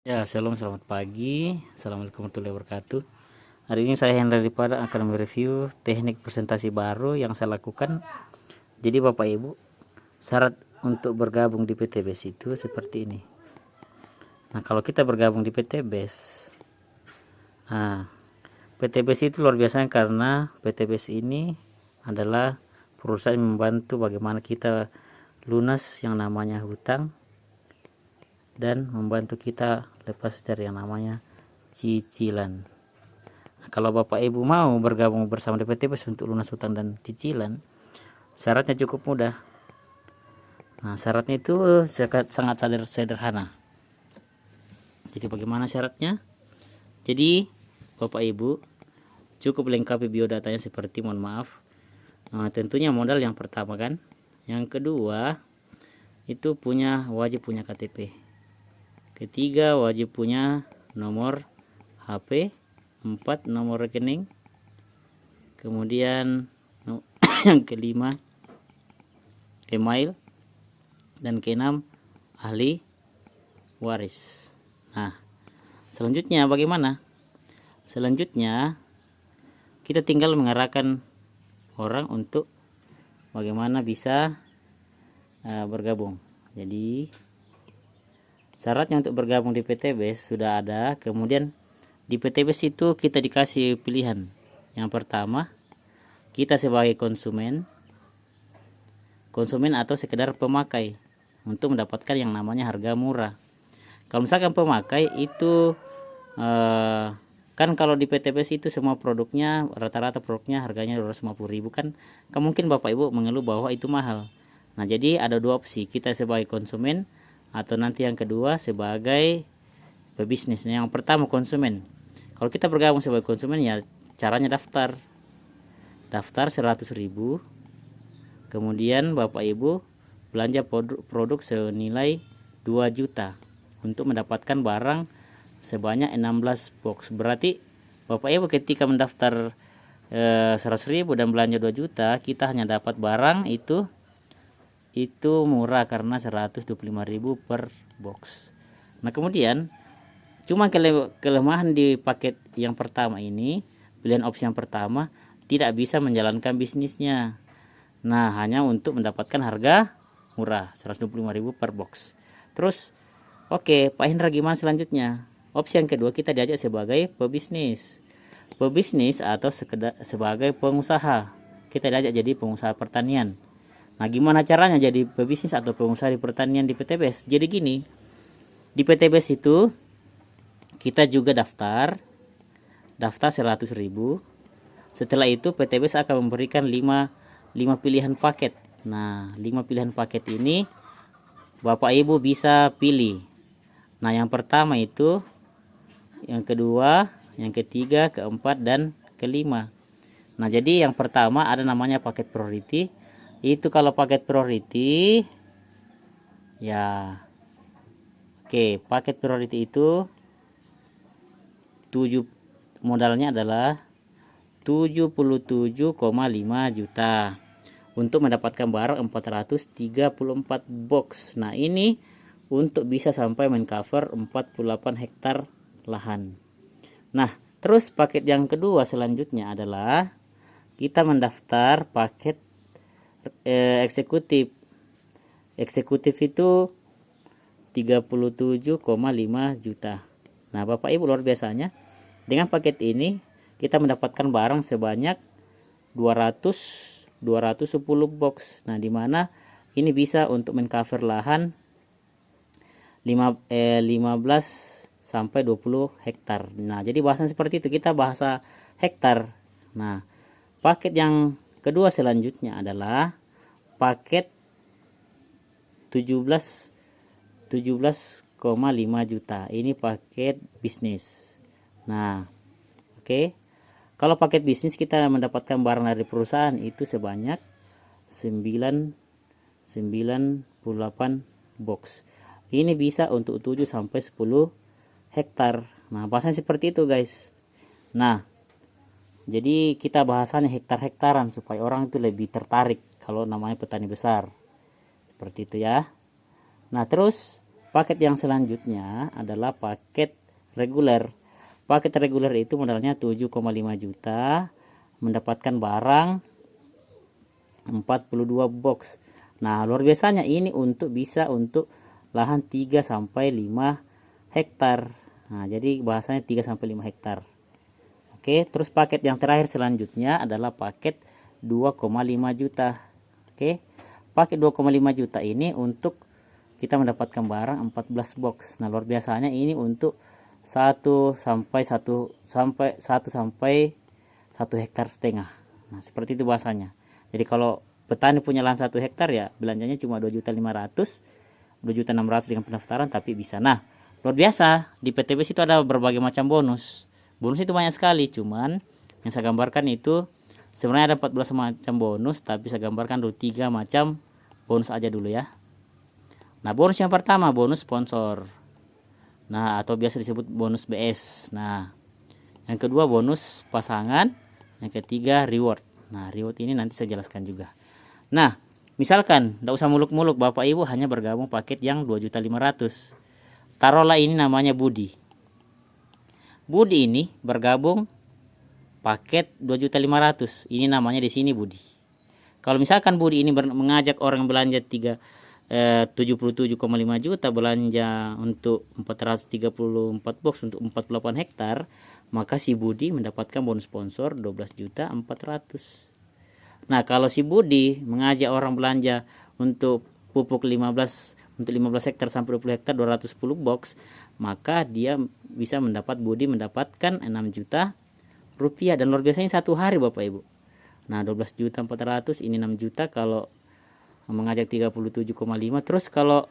Ya, selamat pagi. Assalamualaikum warahmatullahi wabarakatuh. Hari ini saya Hendra Dipada akan mereview teknik presentasi baru yang saya lakukan. Jadi Bapak Ibu, syarat untuk bergabung di PTBS itu seperti ini. Nah, kalau kita bergabung di PTBS, nah, PTBS itu luar biasa karena PTBS ini adalah perusahaan yang membantu bagaimana kita lunas yang namanya hutang dan membantu kita lepas dari yang namanya cicilan. Nah, kalau Bapak Ibu mau bergabung bersama DPTBS untuk lunas hutang dan cicilan, syaratnya cukup mudah. Nah, syaratnya itu sangat sederhana. Jadi bagaimana syaratnya? Jadi Bapak Ibu cukup lengkapi biodatanya seperti, mohon maaf, tentunya modal yang pertama kan. Yang kedua itu wajib punya KTP. Ketiga wajib punya nomor HP. 4 nomor rekening. Kemudian yang kelima email. Dan keenam ahli waris. Nah, selanjutnya bagaimana? Selanjutnya kita tinggal mengarahkan orang untuk bagaimana bisa bergabung. Jadi syaratnya untuk bergabung di PTBS sudah ada. Kemudian di PTBS itu kita dikasih pilihan. Yang pertama, kita sebagai konsumen atau sekedar pemakai untuk mendapatkan yang namanya harga murah. Kalau misalkan pemakai itu kan kalau di PTBS itu semua produknya, rata-rata produknya harganya 250.000 kan. Mungkin Bapak Ibu mengeluh bahwa itu mahal. Nah, jadi ada dua opsi, kita sebagai konsumen atau nanti yang kedua sebagai pebisnis. Yang pertama konsumen. Kalau kita bergabung sebagai konsumen ya caranya daftar 100.000. Kemudian Bapak Ibu belanja produk senilai 2 juta untuk mendapatkan barang sebanyak 16 box. Berarti Bapak Ibu ketika mendaftar 100.000 dan belanja 2 juta, kita hanya dapat barang itu murah karena 125.000 per box. Nah, kemudian cuma kelemahan di paket yang pertama ini, pilihan opsi yang pertama tidak bisa menjalankan bisnisnya. Nah, hanya untuk mendapatkan harga murah 125.000 per box. Terus oke, Pak Hendra gimana selanjutnya? Opsi yang kedua, kita diajak sebagai pebisnis. Pebisnis atau sebagai pengusaha. Kita diajak jadi pengusaha pertanian. Nah, gimana caranya jadi pebisnis atau pengusaha di pertanian di PTBS? Jadi gini, di PTBS itu kita juga daftar 100.000. Setelah itu PTBS akan memberikan 5 pilihan paket. Nah, 5 pilihan paket ini Bapak Ibu bisa pilih. Nah, yang pertama itu, yang kedua, yang ketiga, keempat, dan kelima. Nah, jadi yang pertama ada namanya paket priority. Itu kalau paket priority ya oke, paket priority itu 7 modalnya adalah 77,5 juta untuk mendapatkan barang 434 box. Nah, ini untuk bisa sampai cover 48 hektar lahan. Nah, terus paket yang kedua selanjutnya adalah kita mendaftar paket eksekutif. Eksekutif itu 37,5 juta. Nah, Bapak Ibu luar biasanya dengan paket ini kita mendapatkan barang sebanyak 210 box. Nah, di mana ini bisa untuk cover lahan 15 sampai 20 hektar. Nah, jadi bahasan seperti itu, kita bahasa hektar. Nah, paket yang kedua selanjutnya adalah paket 17,5 juta. Ini paket bisnis. Nah, oke. Kalau paket bisnis kita mendapatkan barang dari perusahaan itu sebanyak 98 box. Ini bisa untuk 7 sampai 10 hektar. Nah, bahasannya seperti itu, guys. Nah, jadi kita bahasannya hektar-hektaran supaya orang itu lebih tertarik kalau namanya petani besar. Seperti itu ya. Nah, terus Paket yang selanjutnya adalah paket reguler. Paket reguler itu modalnya 7,5 juta, mendapatkan barang 42 box. Nah, luar biasanya ini bisa untuk lahan 3 sampai 5 hektar. Nah, jadi bahasanya 3 sampai 5 hektar. Oke, terus paket yang terakhir selanjutnya adalah paket 2,5 juta. Oke. Paket 2,5 juta ini untuk kita mendapatkan barang 14 box. Nah, luar biasanya ini untuk 1 sampai 1 hektar setengah. Nah, seperti itu bahasanya. Jadi kalau petani punya lahan 1 hektar ya belanjanya cuma 2.500.000, 2.600.000 dengan pendaftaran tapi bisa. Nah, luar biasa, di PTBS itu ada berbagai macam bonus. Bonus itu banyak sekali, cuman yang saya gambarkan itu sebenarnya ada 14 macam bonus, tapi saya gambarkan dulu 3 macam bonus aja dulu ya. Nah, bonus yang pertama bonus sponsor. Nah, atau biasa disebut bonus BS. Nah, yang kedua bonus pasangan, yang ketiga reward. Nah, reward ini nanti saya jelaskan juga. Nah, misalkan tidak usah muluk-muluk, Bapak Ibu hanya bergabung paket yang 2.500.000. Taruhlah ini namanya Budi. Budi ini bergabung paket 2.500.000. Ini namanya di sini Budi. Kalau misalkan Budi ini mengajak orang belanja 77,5 juta, belanja untuk 434 box untuk 48 hektar, maka si Budi mendapatkan bonus sponsor 12.400.000. Nah, kalau si Budi mengajak orang belanja untuk pupuk 15 hektar sampai 20 hektar 210 box, maka dia bisa Budi mendapatkan 6 juta rupiah. Dan luar biasanya 1 hari Bapak Ibu. Nah, 12.400.000 ini 6 juta kalau mengajak 37,5. Terus kalau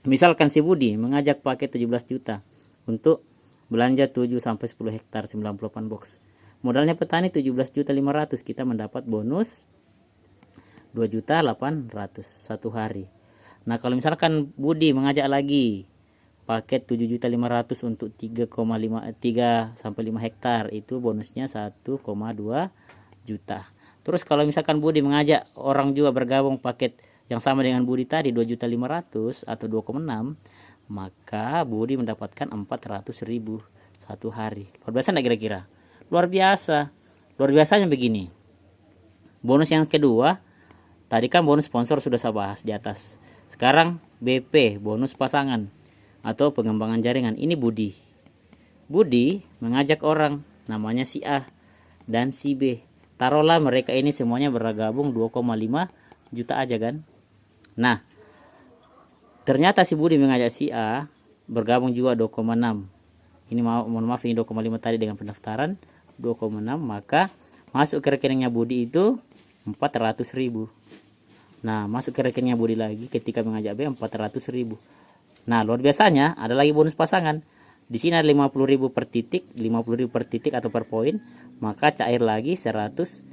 misalkan si Budi mengajak paket 17 juta untuk belanja 7 sampai 10 hektar 98 box. Modalnya petani 17.500.000, kita mendapat bonus 2.800.000 1 hari. Nah, kalau misalkan Budi mengajak lagi paket 7.500.000 untuk 3 sampai 5 hektar, itu bonusnya 1,2 juta. Terus kalau misalkan Budi mengajak orang juga bergabung paket yang sama dengan Budi tadi 2.500.000 atau 2,6, maka Budi mendapatkan 400.000 1 hari. Luar biasa enggak kira-kira? Luar biasa. Luar biasanya begini. Bonus yang kedua, tadi kan bonus sponsor sudah saya bahas di atas. Sekarang BP, bonus pasangan atau pengembangan jaringan. Ini Budi. Budi mengajak orang namanya si A dan si B. Taruhlah mereka ini semuanya bergabung 2,5 juta aja kan. Nah, ternyata si Budi mengajak si A bergabung juga 2,6. Ini mohon maaf ini 2,5 tadi dengan pendaftaran 2,6, maka masuk ke rekeningnya Budi itu 400.000. Nah, masuk ke rekeningnya Budi lagi ketika mengajak B 400.000. Nah, luar biasanya ada lagi bonus pasangan. Di sini ada 50.000 per titik, 50.000 per titik atau per poin, maka cair lagi 100.000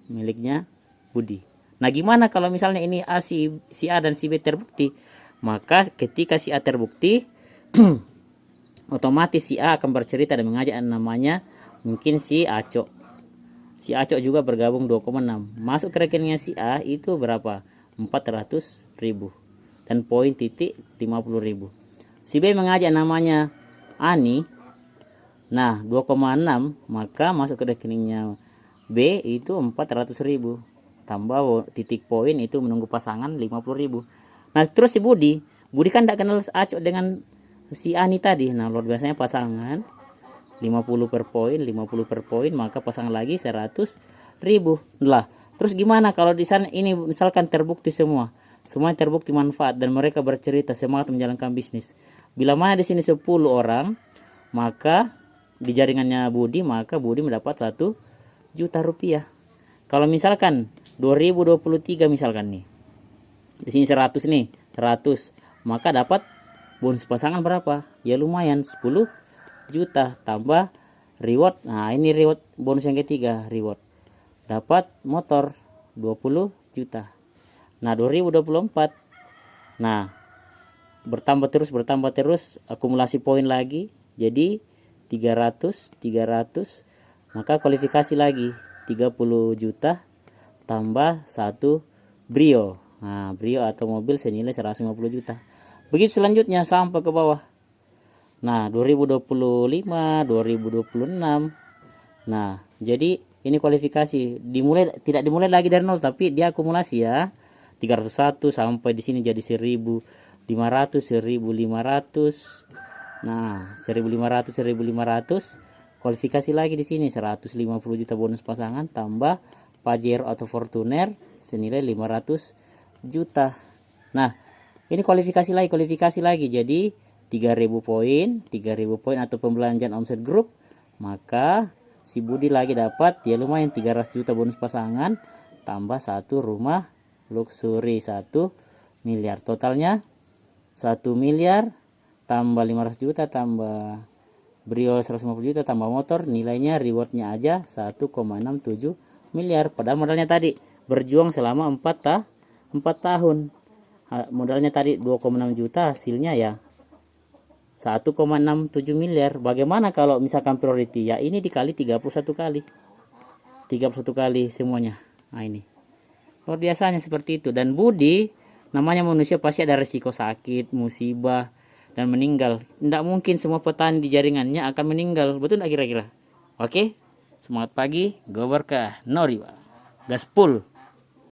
miliknya Budi. Nah, gimana kalau misalnya ini si A dan si B terbukti? Maka ketika si A terbukti otomatis si A akan bercerita dan mengajak namanya mungkin si Aco. Si Aco juga bergabung 2,6. Masuk ke rekeningnya si A itu berapa? 400.000. Dan poin titik 50.000. Si B mengajak namanya Ani. Nah, 2,6, maka masuk ke rekeningnya B itu 400.000. Tambah titik poin itu menunggu pasangan 50.000. Nah, terus si Budi kan tidak kenal Aco dengan si Ani tadi. Nah, luar biasanya pasangan 50 per poin, maka pasangan lagi 100.000 lah. Terus gimana kalau di sana ini misalkan terbukti semua terbukti manfaat dan mereka bercerita semangat menjalankan bisnis. Bila mana di sini 10 orang, maka di jaringannya Budi, maka Budi mendapat 1 juta rupiah. Kalau misalkan 2023 misalkan nih, di sini 100 nih, 100, maka dapat bonus pasangan berapa? Ya lumayan 10 juta tambah reward. Nah, ini reward bonus yang ketiga, reward. Dapat motor 20 juta. Nah, 2024. Nah, bertambah terus akumulasi poin lagi jadi 300, maka kualifikasi lagi 30 juta tambah 1 Brio. Nah, Brio atau mobil senilai 150 juta. Begitu selanjutnya sampai ke bawah. Nah, 2025, 2026. Nah, jadi ini kualifikasi. Tidak dimulai lagi dari nol, tapi dia akumulasi ya. 301 sampai di sini jadi 1500, 1500. Nah, 1500, 1500. Kualifikasi lagi di sini 150 juta bonus pasangan tambah Pajero atau Fortuner senilai 500 juta. Nah, ini kualifikasi lagi. Jadi 3000 poin, 3000 poin atau pembelanjaan omset grup, maka si Budi lagi dapat ya lumayan 300 juta bonus pasangan tambah satu rumah luxury 1 miliar. Totalnya 1 miliar tambah 500 juta tambah Brio 150 juta tambah motor, nilainya rewardnya aja 1,67 miliar. Padahal modalnya tadi berjuang selama 4 tahun. Modalnya tadi 2,6 juta, hasilnya ya 1,67 miliar. Bagaimana kalau misalkan priority? Ya ini dikali 31 kali. 31 kali semuanya. Nah ini. Luar biasanya seperti itu. Dan Budi, namanya manusia pasti ada resiko sakit, musibah, dan meninggal. Tidak mungkin semua petani di jaringannya akan meninggal. Betul tidak kira-kira? Oke. Semangat pagi. Go Barkah. No riba. Gaspol.